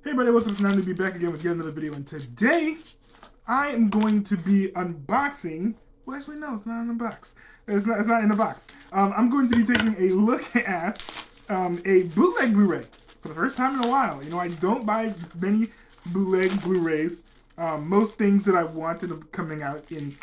Hey everybody, what's up? It's nice to be back again with yet another video, and today I am going to be unboxing. Well, actually, no, it's not an unbox. It's not in a box. I'm going to be taking a look at a bootleg Blu-ray for the first time in a while. You know, I don't buy many bootleg Blu-rays. Most things that I want end up coming out in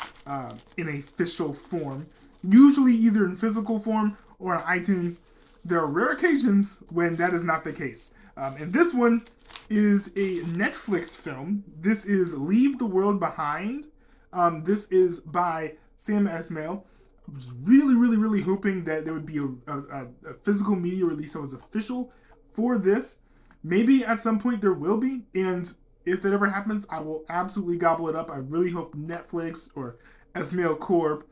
official form, usually either in physical form or on iTunes. There are rare occasions when that is not the case. And this one is a Netflix film. This is Leave the World Behind. This is by Sam Esmail. I was really hoping that there would be a physical media release that was official for this. Maybe at some point there will be, and if that ever happens, I will absolutely gobble it up. I really hope Netflix or Esmail Corp,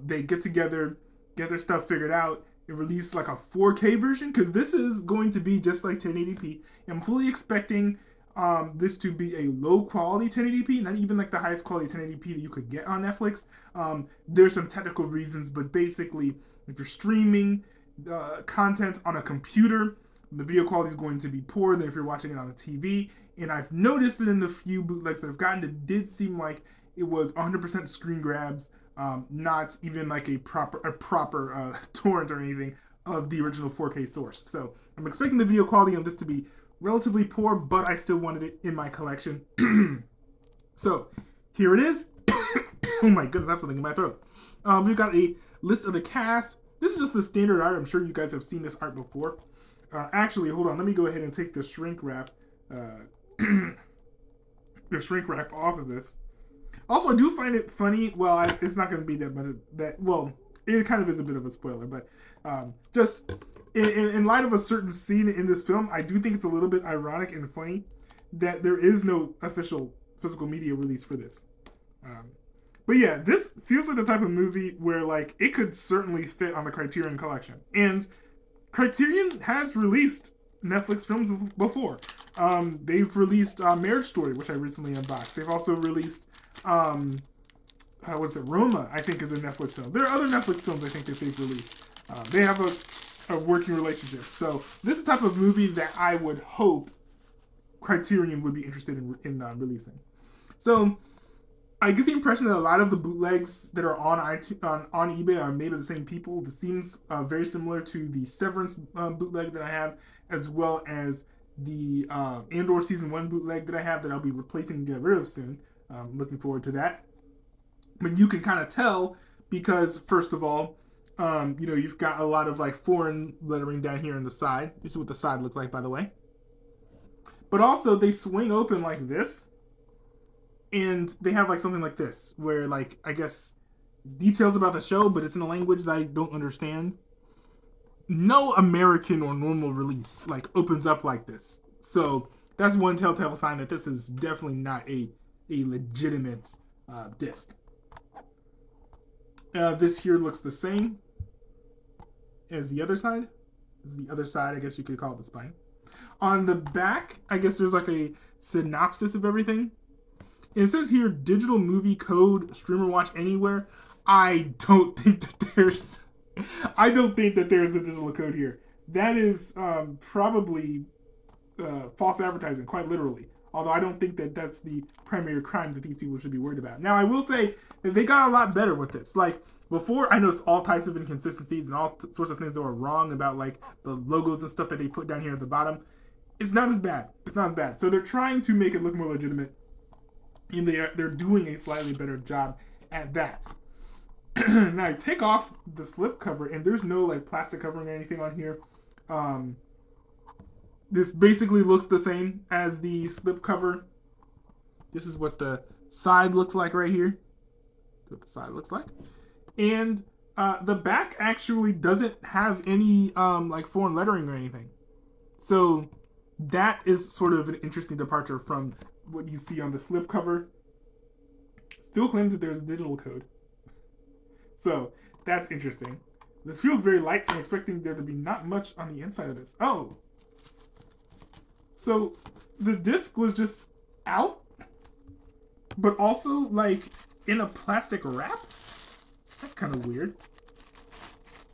they get together, get their stuff figured out, and release like a 4K version, because this is going to be just like 1080p. I'm fully expecting this to be a low quality 1080p, not even like the highest quality 1080p that you could get on Netflix. There's some technical reasons, but basically, if you're streaming content on a computer, the video quality is going to be poor than if you're watching it on a TV. And I've noticed that in the few bootlegs that I've gotten, it did seem like it was 100% screen grabs, not even like a proper torrent or anything of the original 4K source. So I'm expecting the video quality on this to be relatively poor, but I still wanted it in my collection. So here it is. Oh my goodness, I have something in my throat. We've got a list of the cast. This is just the standard art. I'm sure you guys have seen this art before. Actually, hold on. Let me go ahead and take the shrink wrap, the shrink wrap off of this. Also, I do find it funny. Well, it's not going to be well, it kind of is a bit of a spoiler, but just in light of a certain scene in this film, I do think it's a little bit ironic and funny that there is no official physical media release for this. But yeah, this feels like the type of movie where like it could certainly fit on the Criterion collection. And Criterion has released Netflix films before. They've released Marriage Story, which I recently unboxed. They've also released what's it? Roma, I think, is a Netflix film. There are other Netflix films I think that they've released. They have a working relationship. So this is the type of movie that I would hope Criterion would be interested in releasing. So I get the impression that a lot of the bootlegs that are on eBay are made by the same people. This seems very similar to the Severance bootleg that I have, as well as the Andor Season 1 bootleg that I have that I'll be replacing and get rid of soon. Looking forward to that. But you can kind of tell because, first of all, you've got a lot of like foreign lettering down here on the side. This is what the side looks like, by the way. But also, they swing open like this. And they have like something like this, where like, I guess it's details about the show, but it's in a language that I don't understand. No American or normal release like opens up like this. So that's one telltale sign that this is definitely not a legitimate disc. This here looks the same as the other side. This is the other side, I guess you could call it the spine. On the back, I guess there's like a synopsis of everything. It says here, digital movie code, streamer watch anywhere. I don't think that there's a digital code here. That is probably false advertising, quite literally. Although I don't think that that's the primary crime that these people should be worried about. Now, I will say that they got a lot better with this. Like, before, I noticed all types of inconsistencies and all sorts of things that were wrong about, like, the logos and stuff that they put down here at the bottom. It's not as bad. It's not as bad. So they're trying to make it look more legitimate. And they're doing a slightly better job at that. Now, you take off the slip cover, and there's no, like, plastic covering or anything on here. This basically looks the same as the slip cover. This is what the side looks like right here. That's what the side looks like. And the back actually doesn't have any like foreign lettering or anything. So that is sort of an interesting departure from what you see on the slip cover. Still claims that there's a digital code. So that's interesting. This feels very light, so I'm expecting there to be not much on the inside of this. Oh! So the disc was just out, but also like in a plastic wrap? That's kind of weird.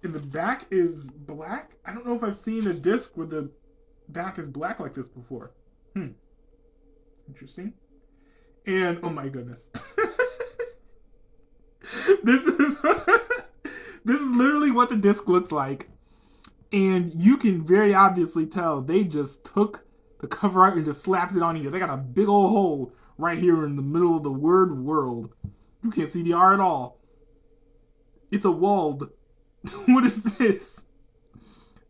And the back is black? I don't know if I've seen a disc where the back is black like this before. Interesting. And oh my goodness. This is this is literally what the disc looks like. And you can very obviously tell they just took the cover art and just slapped it on here. They got a big old hole right here in the middle of the word world. You can't see the R at all. It's a walled. What is this?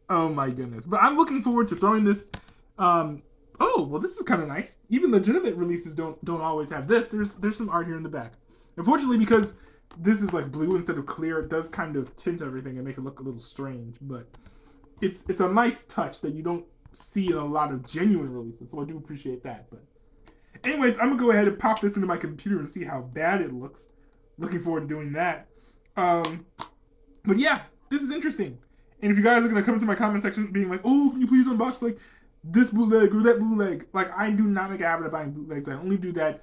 Oh my goodness. But I'm looking forward to throwing this. Oh, well, this is kind of nice. Even legitimate releases don't always have this. There's some art here in the back. Unfortunately, because this is like blue instead of clear, it does kind of tint everything and make it look a little strange. But it's a nice touch that you don't see in a lot of genuine releases. So I do appreciate that. But anyways, I'm going to go ahead and pop this into my computer and see how bad it looks. Looking forward to doing that. But yeah, this is interesting. And if you guys are going to come into my comment section being like, oh, can you please unbox like this bootleg or that bootleg? Like, I do not make a habit of buying bootlegs. I only do that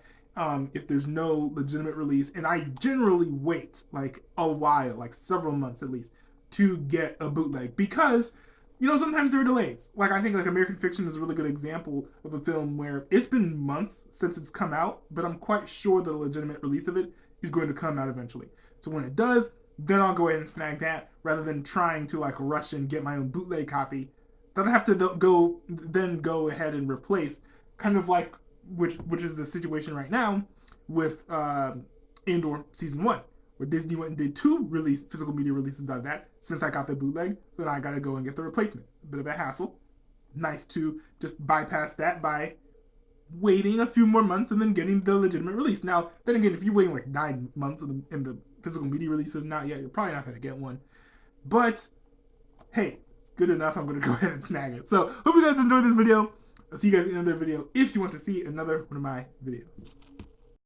if there's no legitimate release. And I generally wait like a while, like several months at least, to get a bootleg. Because, you know, sometimes there are delays. Like, I think like American Fiction is a really good example of a film where it's been months since it's come out, but I'm quite sure that a legitimate release of it is going to come out eventually. So when it does, then I'll go ahead and snag that rather than trying to like rush and get my own bootleg copy that I have to go ahead and replace, kind of like which is the situation right now with Andor Season 1, where Disney went and did 2 physical media releases out of that since I got the bootleg, so then I gotta go and get the replacement. It's a bit of a hassle. Nice to just bypass that by waiting a few more months and then getting the legitimate release. Now, then again, if you're waiting like 9 months in the physical media releases not yet, you're probably not going to get one. But, hey, it's good enough. I'm going to go ahead and snag it. So, hope you guys enjoyed this video. I'll see you guys in another video if you want to see another one of my videos.